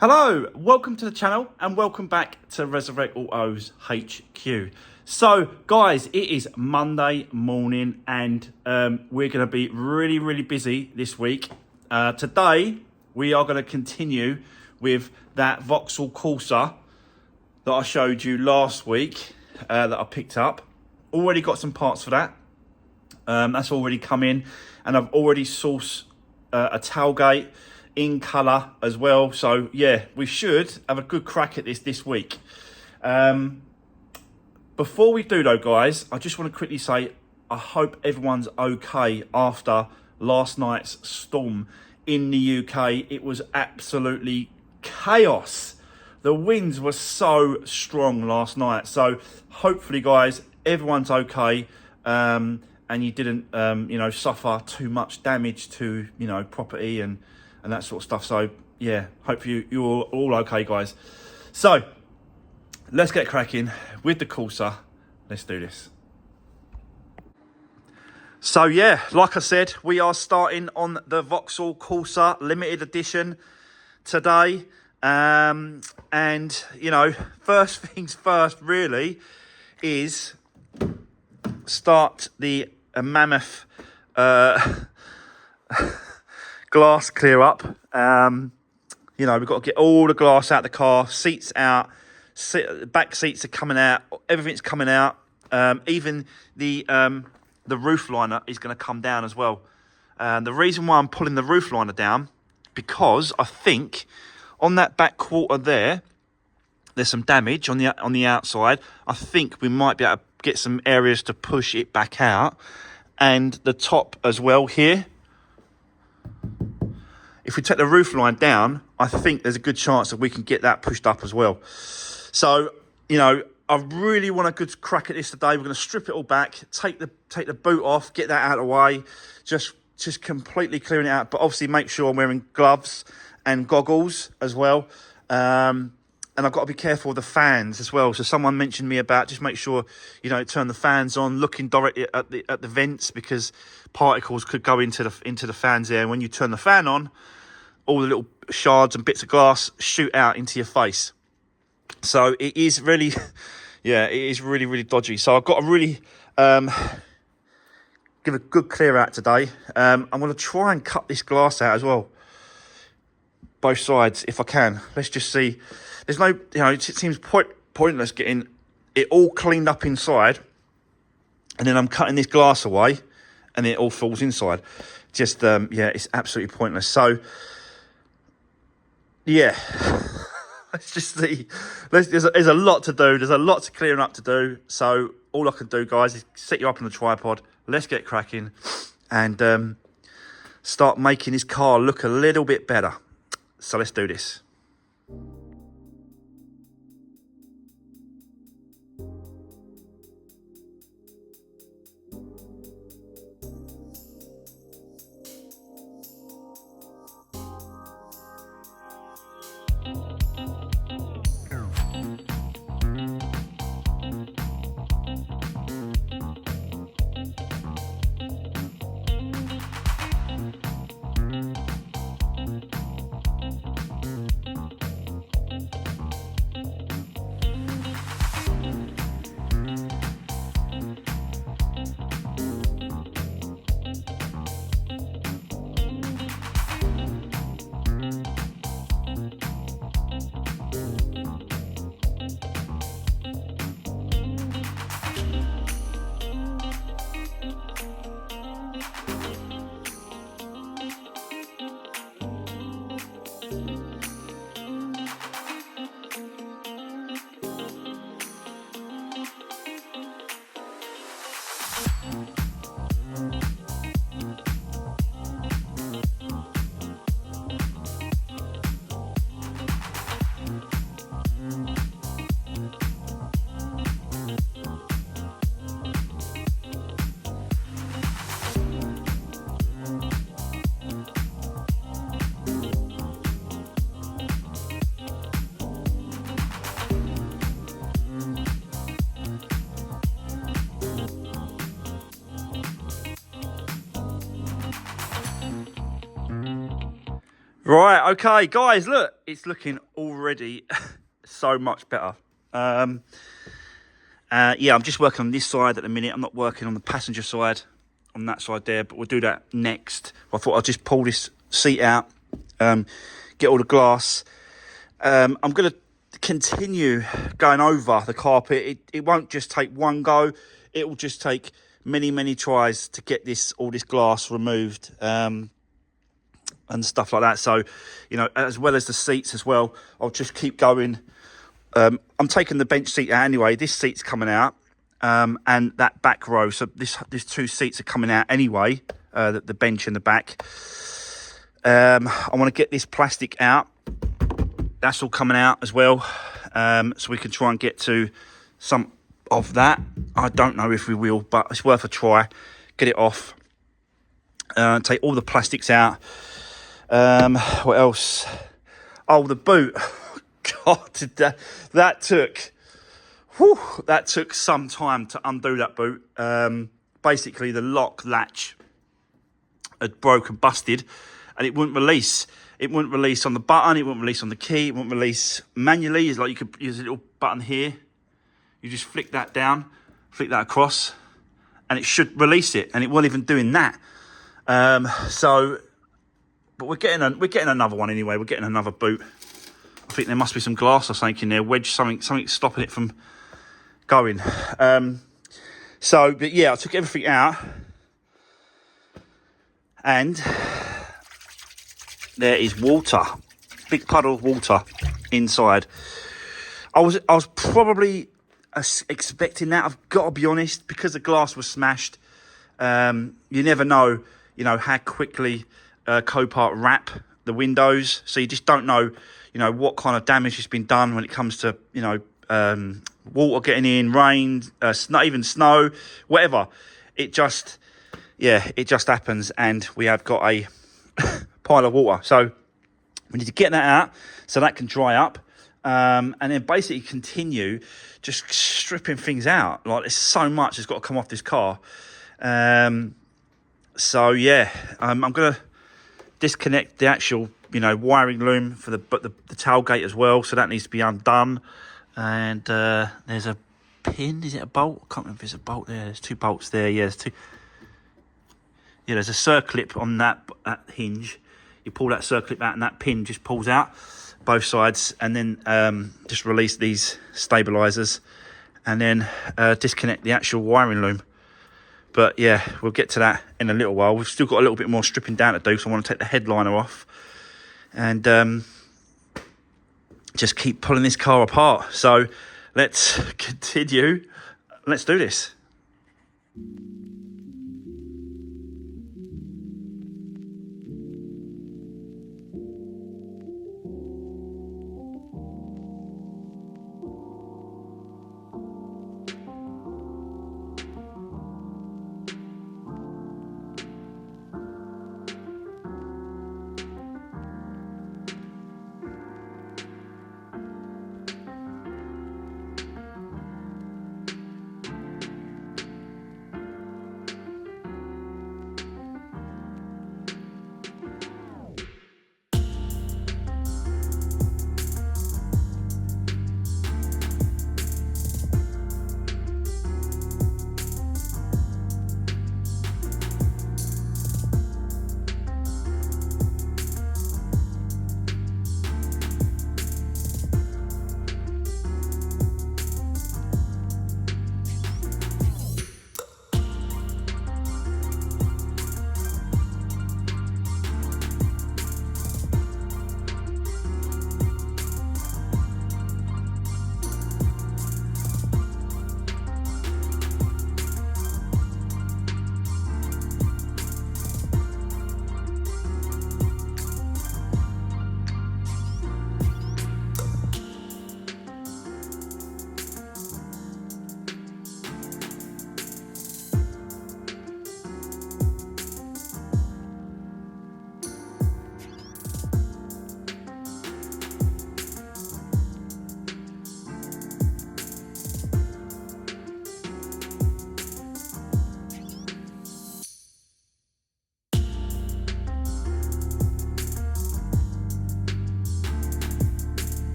Hello, welcome to the channel and welcome back to Resurwreck Autos HQ. So guys, it is Monday morning and we're going to be really busy this week. Today we are going to continue with that Vauxhall Corsa that I showed you last week that I picked up. Already got some parts for that. That's already come in, and I've already sourced a tailgate in colour as well. So yeah, we should have a good crack at this week. Before we do though, guys, I just want to quickly say I hope everyone's okay after last night's storm in the UK. It was absolutely chaos. The winds were so strong last night. So hopefully, guys, everyone's okay, and you didn't suffer too much damage to property and that sort of stuff. So yeah, hopefully you're all okay, guys. So let's get cracking with the Corsa. Let's do this. So yeah, like I said, we are starting on the Vauxhall Corsa Limited Edition today. And first things first really is start the mammoth glass clear up. We've got to get all the glass out of the car, seats out, back seats are coming out, everything's coming out. Even the roof liner is going to come down as well. The reason why I'm pulling the roof liner down, because I think on that back quarter there's some damage on the outside. I think we might be able to get some areas to push it back out, and the top as well here. If we take the roof line down, I think there's a good chance that we can get that pushed up as well. So, I really want a good crack at this today. We're going to strip it all back, take the boot off, get that out of the way, just completely clearing it out. But obviously make sure I'm wearing gloves and goggles as well. And I've got to be careful of the fans as well. So someone mentioned me about just make sure turn the fans on, looking directly at the vents, because particles could go into the fans there. And when you turn the fan on, all the little shards and bits of glass shoot out into your face. So it is really, it is really dodgy. So I've got to really give a good clear out today. I'm going to try and cut this glass out as well, both sides, if I can. Let's just see. There's no, it seems pointless getting it all cleaned up inside, and then I'm cutting this glass away, and it all falls inside. Just, it's absolutely pointless. So, yeah, let's just see. There's a lot to do. There's a lot to clearing up to do. So all I can do, guys, is set you up on the tripod. Let's get cracking and start making this car look a little bit better. So let's do this. Right, okay, guys, look, it's looking already so much better. Yeah, I'm just working on this side at the minute. I'm not working on the passenger side, on that side there, but we'll do that next. I thought I'd just pull this seat out, get all the glass. I'm going to continue going over the carpet. It won't just take one go. It will just take many tries to get all this glass removed. And stuff like that. So, you know, as well as the seats as well, I'll just keep going. I'm taking the bench seat out anyway. This seat's coming out, and that back row. So these two seats are coming out anyway. The bench in the back. I want to get this plastic out. That's all coming out as well. So we can try and get to some of that. I don't know if we will, but it's worth a try. Get it off. Take all the plastics out. What else? Oh, the boot. God, that took some time to undo that boot. Basically, the lock latch had broken, busted, and it wouldn't release. It wouldn't release on the button. It wouldn't release on the key. It wouldn't release manually. It's like you could use a little button here. You just flick that down, flick that across, and it should release it. And it wasn't even doing that. But we're getting another one anyway. We're getting another boot. I think there must be some glass or something in there, wedge, something stopping it from going. But yeah, I took everything out, and there is water, big puddle of water inside. I was probably expecting that. I've got to be honest, because the glass was smashed. You never know, how quickly Copart wrap the windows, so you just don't know, what kind of damage has been done when it comes to, water getting in, rain, even snow, whatever. It just happens, and we have got a pile of water. So we need to get that out so that can dry up, and then basically continue just stripping things out. Like, there's so much that's got to come off this car. So yeah, I'm gonna disconnect the actual, wiring loom for the tailgate as well. So that needs to be undone. And there's a pin. Is it a bolt? I can't remember if it's a bolt there. There's two bolts there. Yeah, there's two. Yeah, there's a circlip on that hinge. You pull that circlip out, and that pin just pulls out both sides, and then just release these stabilizers, and then disconnect the actual wiring loom. But yeah, we'll get to that in a little while. We've still got a little bit more stripping down to do, so I want to take the headliner off and just keep pulling this car apart. So let's continue. Let's do this.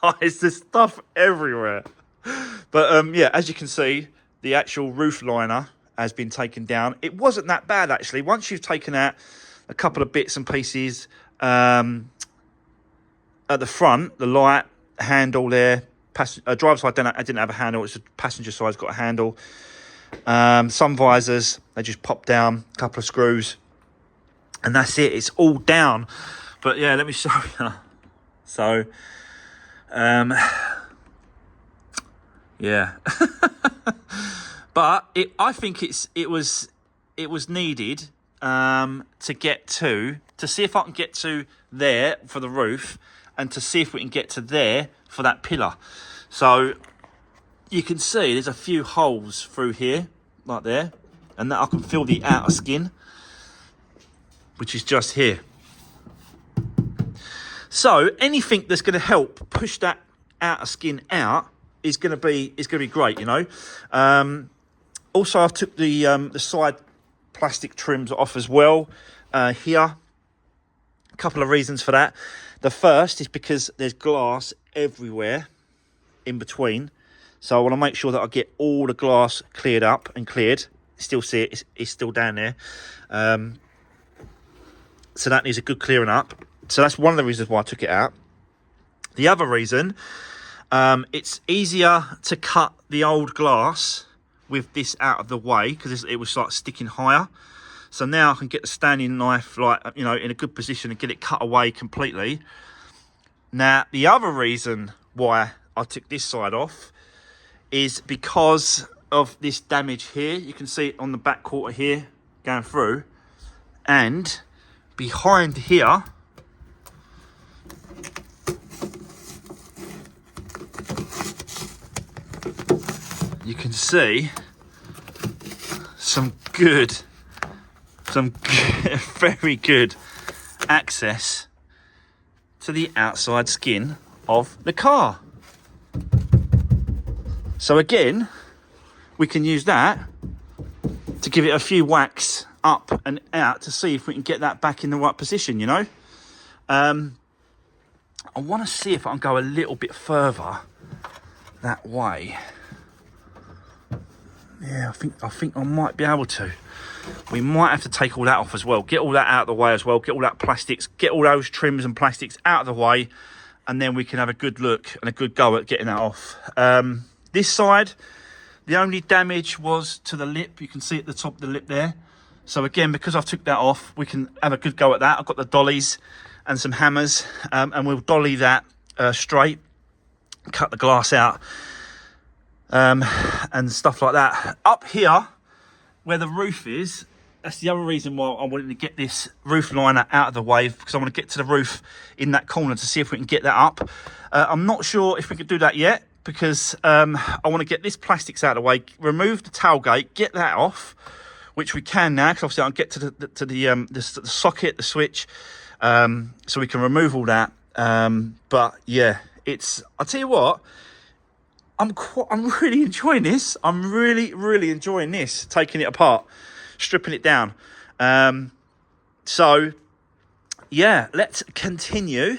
guys, there's stuff everywhere. But yeah, as you can see, the actual roof liner has been taken down. It wasn't that bad, actually. Once you've taken out a couple of bits and pieces at the front, the light, handle there, driver's side, I didn't have a handle. It's the passenger side's got a handle. Some visors, they just pop down, a couple of screws, and that's it. It's all down. But yeah, let me show you. So, yeah. But I think it was needed to get to see if I can get to there for the roof, and to see if we can get to there for that pillar. So you can see there's a few holes through here, like there, and that I can feel the outer skin, which is just here. So anything that's going to help push that outer skin out is going to be great, you know. Also, I've took the side plastic trims off as well here. A couple of reasons for that. The first is because there's glass everywhere in between. So I want to make sure that I get all the glass cleared up and cleared. Still see it, it's still down there. So that needs a good clearing up. So that's one of the reasons why I took it out. The other reason, it's easier to cut the old glass with this out of the way, because it was like sticking higher. So now I can get the standing knife, like, you know, in a good position and get it cut away completely. Now, the other reason why I took this side off is because of this damage here. You can see it on the back quarter here going through, and behind here, you can see some very good access to the outside skin of the car. So again, we can use that to give it a few whacks up and out to see if we can get that back in the right position, you know. I want to see if I can go a little bit further that way. Yeah, I think I might be able to. We might have to take all that off as well. Get all that out of the way as well. Get all that plastics, get all those trims and plastics out of the way, and then we can have a good look and a good go at getting that off. This side, the only damage was to the lip. You can see at the top of the lip there. So again, because I've took that off, we can have a good go at that. I've got the dollies and some hammers, and we'll dolly that straight, cut the glass out, and stuff like that. Up here, where the roof is, that's the other reason why I wanted to get this roof liner out of the way, because I want to get to the roof in that corner to see if we can get that up. I'm not sure if we could do that yet, because I want to get this plastics out of the way, remove the tailgate, get that off, which we can now, because obviously I'll get to the socket, the switch, so we can remove all that. But yeah, I'll tell you what, I'm really enjoying this. I'm really enjoying this, taking it apart, stripping it down. So yeah, let's continue.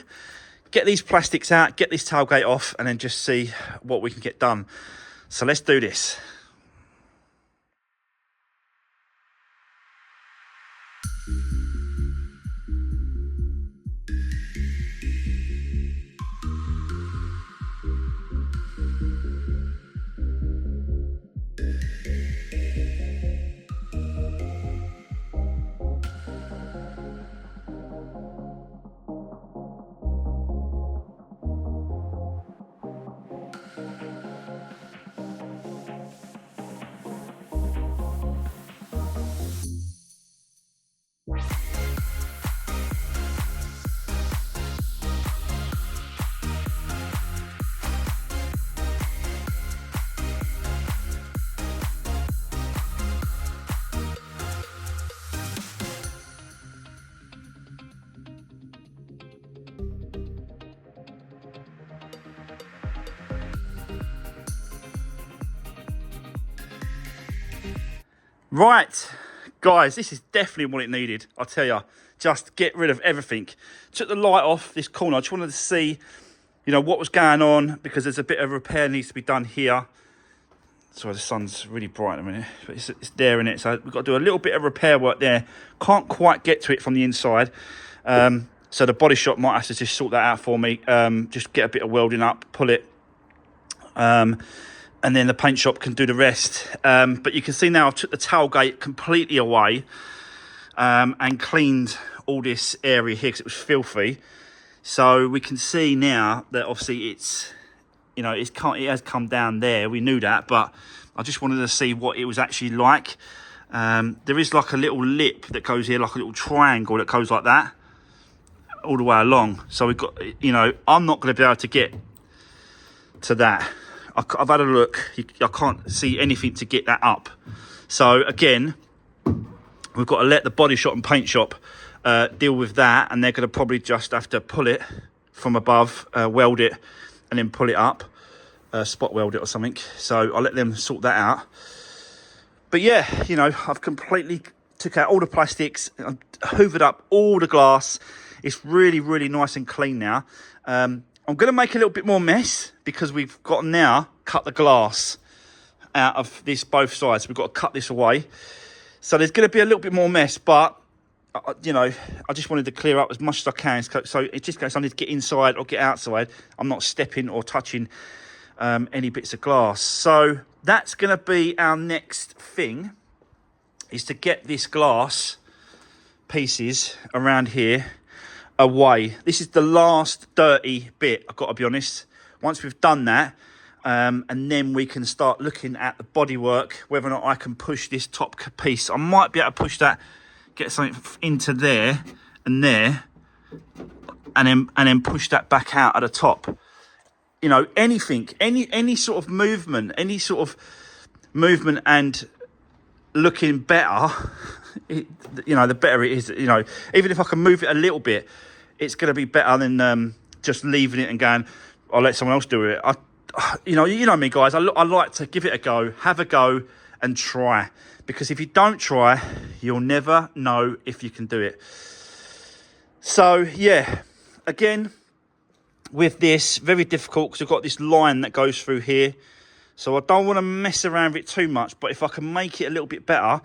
Get these plastics out, get this tailgate off, and then just see what we can get done. So let's do this. Right, guys, this is definitely what it needed. I'll tell you, just get rid of everything. Took the light off this corner. I just wanted to see you know, what was going on, because there's a bit of repair needs to be done here. Sorry, the sun's really bright in a minute, but it's there in it. So we've got to do a little bit of repair work there. Can't quite get to it from the inside. So the body shop might have to just sort that out for me. Just get a bit of welding up, pull it. And then the paint shop can do the rest. But you can see now I've took the tailgate completely away and cleaned all this area here because it was filthy. So we can see now that obviously it's, you know, it has come down there. We knew that, but I just wanted to see what it was actually like. There is like a little lip that goes here, like a little triangle that goes like that all the way along. So we've got, you know, I'm not going to be able to get to that. I've had a look. I can't see anything to get that up. So again, we've got to let the body shop and paint shop deal with that, and they're going to probably just have to pull it from above, weld it, and then pull it up, spot weld it or something. So I'll let them sort that out. But yeah, you know, I've completely took out all the plastics, I've hoovered up all the glass. It's really, really nice and clean now. I'm going to make a little bit more mess because we've got to now cut the glass out of this both sides. We've got to cut this away. So there's going to be a little bit more mess, but you know, I just wanted to clear up as much as I can. So it's just goes, I need to get inside or get outside. I'm not stepping or touching any bits of glass. So that's going to be our next thing, is to get this glass pieces around here away. This is the last dirty bit, I've got to be honest. Once we've done that, and then we can start looking at the bodywork, whether or not I can push this top piece. I might be able to push that, get something into there and there, and then push that back out at the top. You know, anything, any sort of movement, and looking better, you know, the better it is. You know, even if I can move it a little bit, it's going to be better than just leaving it and going, I'll let someone else do it. You know me, guys. I like to give it a go, have a go, and try. Because if you don't try, you'll never know if you can do it. So yeah, again, with this, very difficult because we've got this line that goes through here. So I don't want to mess around with it too much, but if I can make it a little bit better,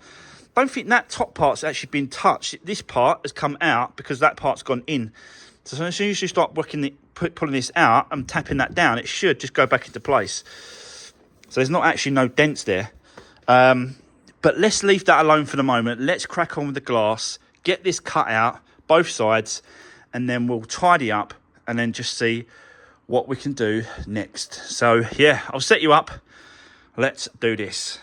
don't think that top part's actually been touched. This part has come out because that part's gone in. So as soon as you start pulling this out and tapping that down, it should just go back into place. So there's not actually no dents there. But let's leave that alone for the moment. Let's crack on with the glass, get this cut out, both sides, and then we'll tidy up and then just see what we can do next. So yeah, I'll set you up. Let's do this.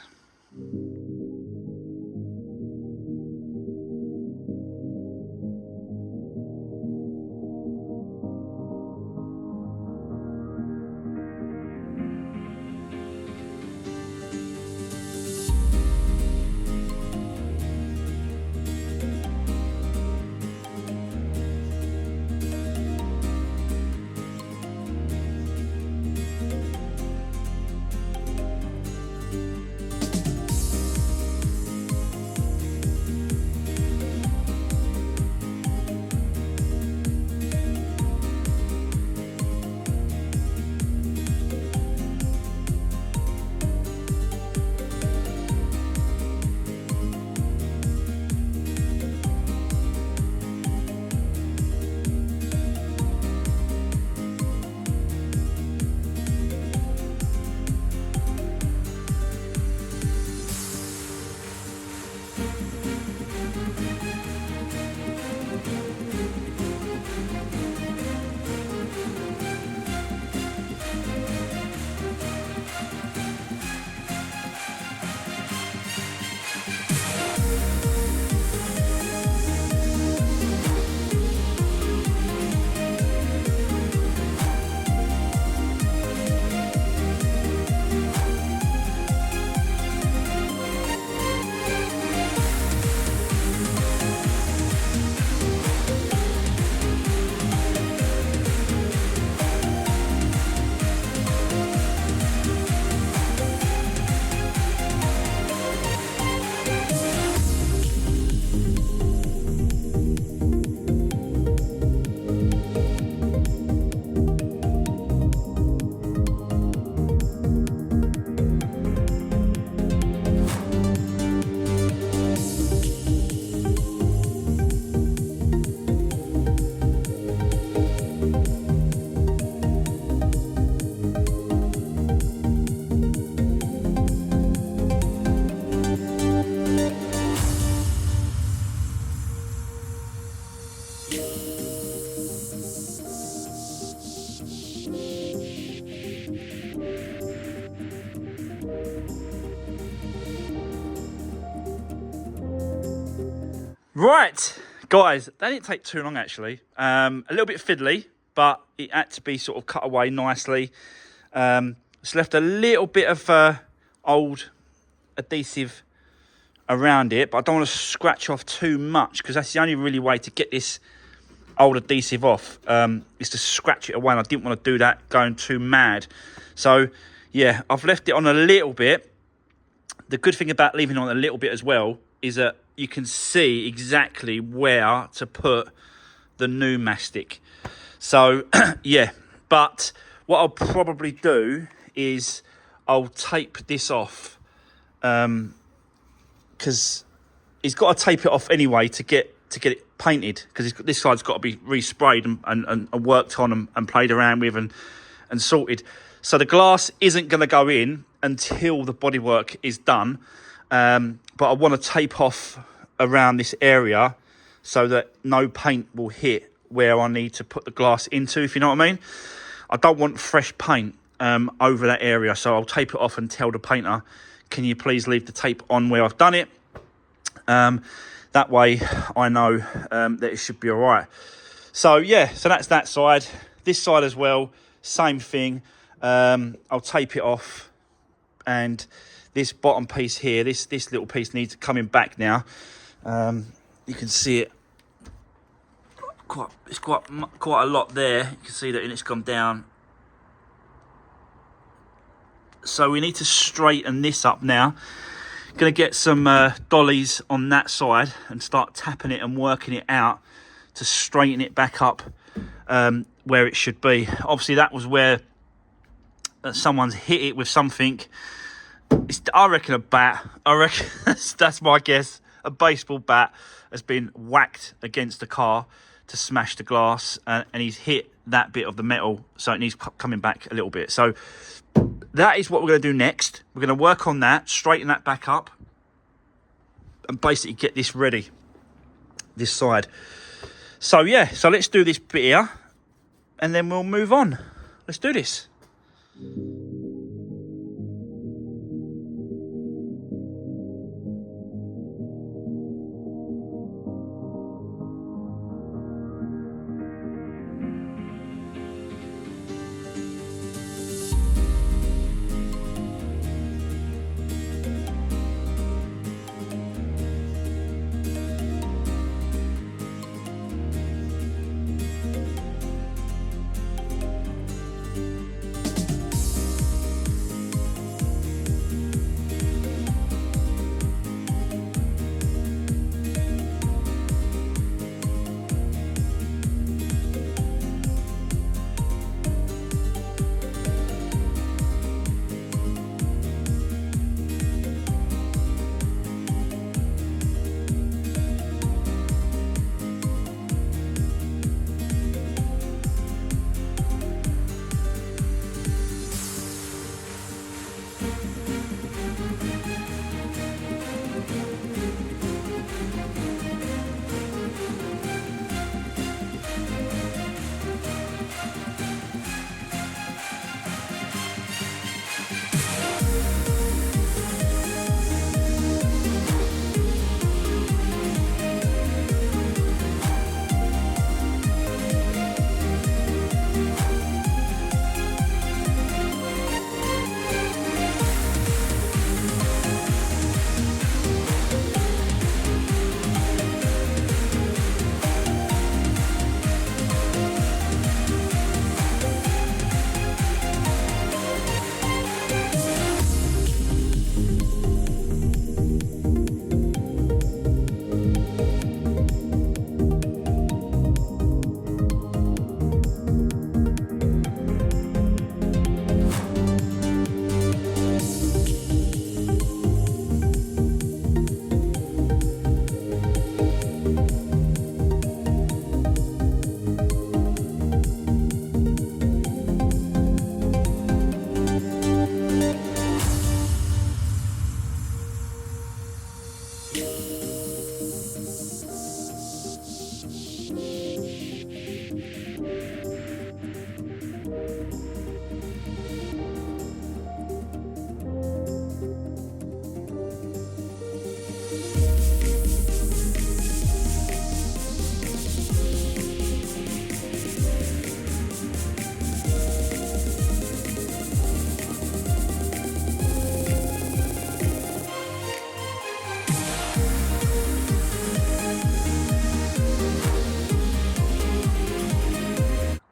Right, guys, that didn't take too long actually. A little bit fiddly, but it had to be sort of cut away nicely. It's left a little bit of old adhesive around it, but I don't want to scratch off too much because that's the only really way to get this old adhesive off, is to scratch it away, and I didn't want to do that going too mad. So yeah, I've left it on a little bit. The good thing about leaving it on a little bit as well is that you can see exactly where to put the new mastic. So yeah, but what I'll probably do is I'll tape this off, because he's got to tape it off anyway to get it painted, because this side's got to be resprayed and worked on and played around with and sorted. So the glass isn't going to go in until the bodywork is done, but I want to tape off around this area so that no paint will hit where I need to put the glass into, if you know what I mean. I don't want fresh paint over that area, so I'll tape it off and tell the painter, can you please leave the tape on where I've done it? That way I know that it should be all right. So yeah, so that's that side. This side as well, same thing. I'll tape it off, and this bottom piece here, this little piece needs coming back now. You can see it. It's quite a lot there. You can see that it's gone down. So we need to straighten this up now. Going to get some dollies on that side and start tapping it and working it out to straighten it back up where it should be. Obviously that was where someone's hit it with something. I reckon a bat. I reckon that's my guess. A baseball bat has been whacked against the car to smash the glass, and he's hit that bit of the metal, so it needs coming back a little bit. So that is what we're going to do next. We're going to work on that, straighten that back up, and basically get this ready, this side. So yeah, so let's do this bit here, and then we'll move on. Let's do this.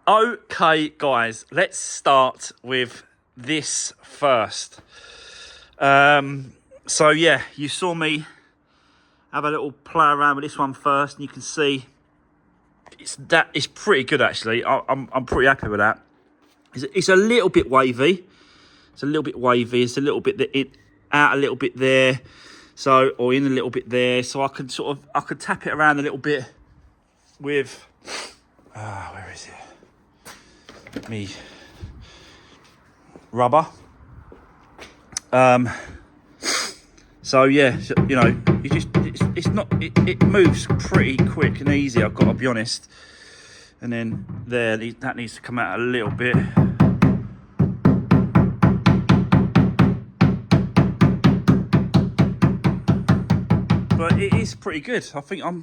Okay, guys, let's start with this first. So yeah, you saw me have a little play around with this one first, and you can see it's pretty good actually. I'm pretty happy with that. It's a little bit wavy. It's a little bit wavy. It's a little bit out a little bit there, so or in a little bit there. So I can tap it around a little bit with where is it? Me rubber. So yeah, you know, it moves pretty quick and easy, I've got to be honest. And then that needs to come out a little bit. But it is pretty good. I think I'm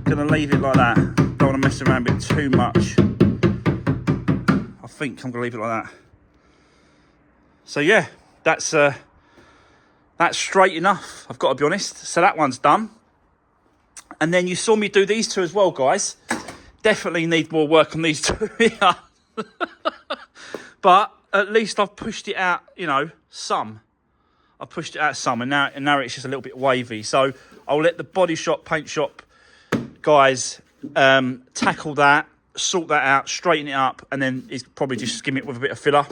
gonna leave it like that. Don't want to mess around with it too much. I think I'm gonna leave it like that. So yeah, that's straight enough, I've got to be honest. So that one's done. And then you saw me do these two as well, guys. Definitely need more work on these two here. But at least I've pushed it out, you know, some. I've pushed it out some, and now it's just a little bit wavy. So I'll let the body shop, paint shop guys tackle that, sort that out, straighten it up, and then it's probably just skim it with a bit of filler.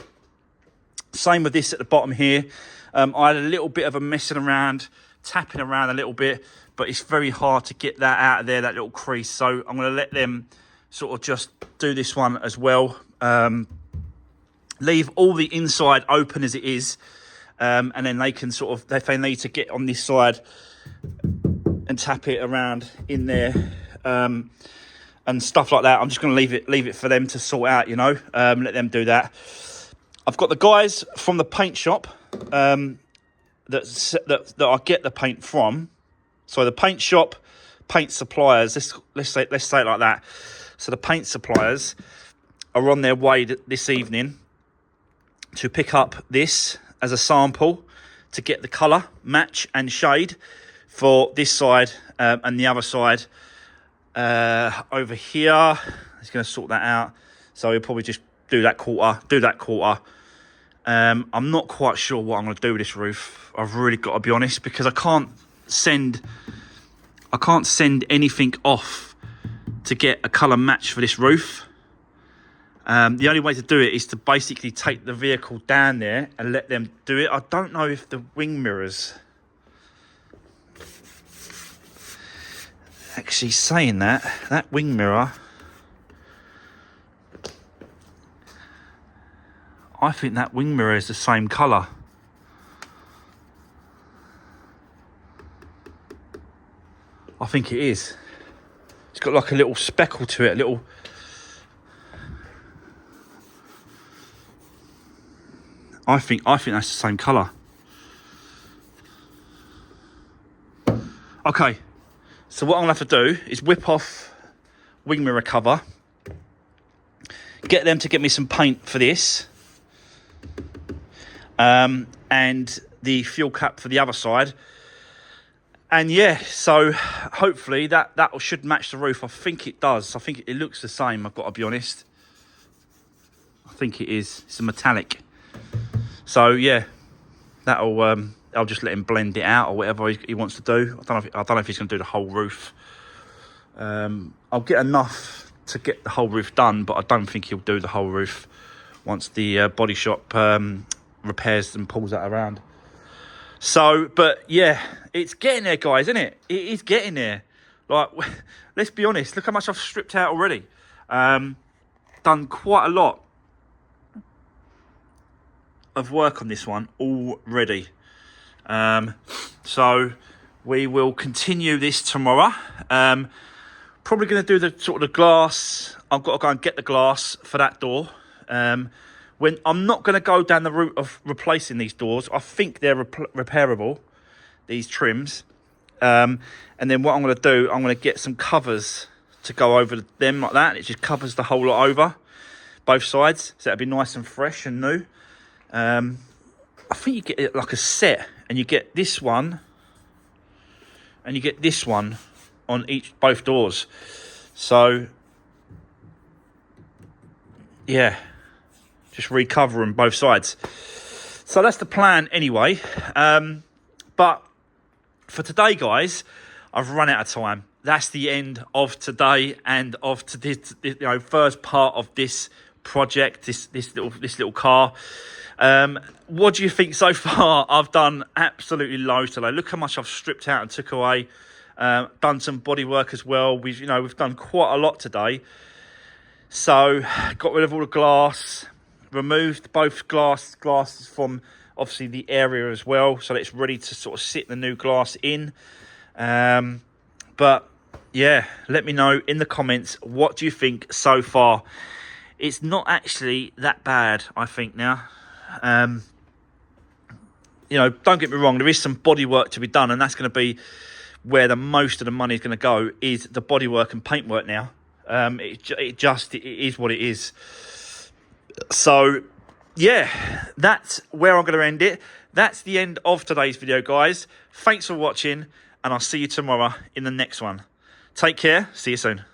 Same with this at the bottom here. I had a little bit of a messing around, tapping around a little bit, but it's very hard to get that out of there, that little crease. So I'm going to let them sort of just do this one as well. Leave all the inside open as it is. And then they can sort of, if they need to get on this side and tap it around in there and stuff like that, I'm just going to leave it for them to sort out, you know, let them do that. I've got the guys from the paint shop that I get the paint from. So the paint shop, paint suppliers, let's say it like that. So the paint suppliers are on their way this evening to pick up this as a sample to get the colour, match and shade for this side and the other side over here. He's going to sort that out. So he'll probably just do that quarter. I'm not quite sure what I'm going to do with this roof. I've really got to be honest, because I can't send anything off to get a colour match for this roof. The only way to do it is to basically take the vehicle down there and let them do it. I don't know if the wing mirrors... Actually saying that wing mirror... I think that wing mirror is the same colour. I think it is. It's got like a little speckle to it, a little... I think that's the same colour. Okay, so what I'm gonna have to do is whip off wing mirror cover, get them to get me some paint for this, and the fuel cap for the other side. And yeah, so hopefully that should match the roof. I think it does. I think it looks the same, I've got to be honest. I think it is. It's a metallic. So yeah, that'll I'll just let him blend it out or whatever he wants to do. I don't know if he's going to do the whole roof. I'll get enough to get the whole roof done, but I don't think he'll do the whole roof once the body shop repairs and pulls that around. So, but yeah, it's getting there, guys, isn't it? It is getting there. Like, let's be honest. Look how much I've stripped out already. Done quite a lot of work on this one already. So we will continue this tomorrow. Probably going to do the sort of the glass. I've got to go and get the glass for that door. When I'm not going to go down the route of replacing these doors. I think they're repairable, these trims. And then what I'm going to do, I'm going to get some covers to go over them like that. It just covers the whole lot over, both sides. So it'll be nice and fresh and new. I think you get it like a set, and you get this one, and you get this one on both doors. So yeah, just recover them both sides. So that's the plan anyway. But for today, guys, I've run out of time. That's the end of today and of this, first part of this project, this little car. What do you think so far? I've done absolutely loads today. Look how much I've stripped out and took away. Done some body work as well. We've done quite a lot today. So got rid of all the glass, removed both glasses from obviously the area as well, so that it's ready to sort of sit the new glass in. But yeah, let me know in the comments, what do you think so far? It's not actually that bad, I think, now. Don't get me wrong, there is some body work to be done, and that's going to be where the most of the money is going to go, is the body work and paint work now. It is what it is. So yeah, that's where I'm going to end it. That's the end of today's video, guys. Thanks for watching, and I'll see you tomorrow in the next one. Take care. See you soon.